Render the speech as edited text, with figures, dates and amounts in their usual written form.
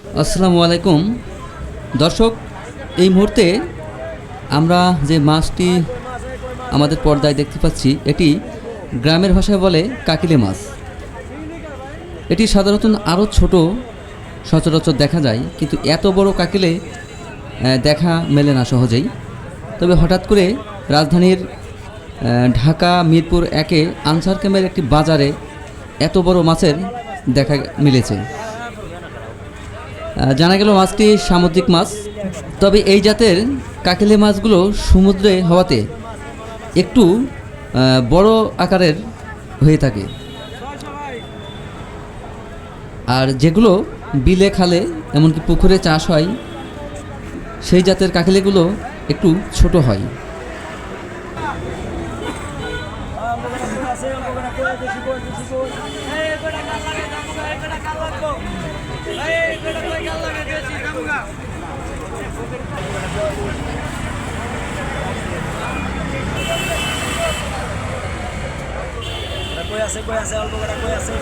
আসসালামু আলাইকুম দর্শক, এই মুহূর্তে আমরা যে মাছটি আমাদের পর্দায় দেখতে পাচ্ছি এটি গ্রামের ভাষায় বলে কাকিলে মাছ। এটি সাধারণত আরও ছোট সচরাচর দেখা যায়, কিন্তু এত বড় কাকিলে দেখা মেলে না সহজেই। তবে হঠাৎ করে রাজধানীর ঢাকা মিরপুর 1-এ আনসার ক্যাম্পের একটি বাজারে এত বড় মাছের দেখা মিলেছে। জানা গেল মাছটি সামুদ্রিক মাছ। তবে এই জাতের কাকিলে মাছগুলো সমুদ্রে হওয়াতে একটু বড় আকারের হয়ে থাকে, আর যেগুলো বিলে খালে এমনকি পুকুরে চাষ হয় সেই জাতের কাকিলেগুলো একটু ছোট হয়। কই আছে অল্প করে কই আছে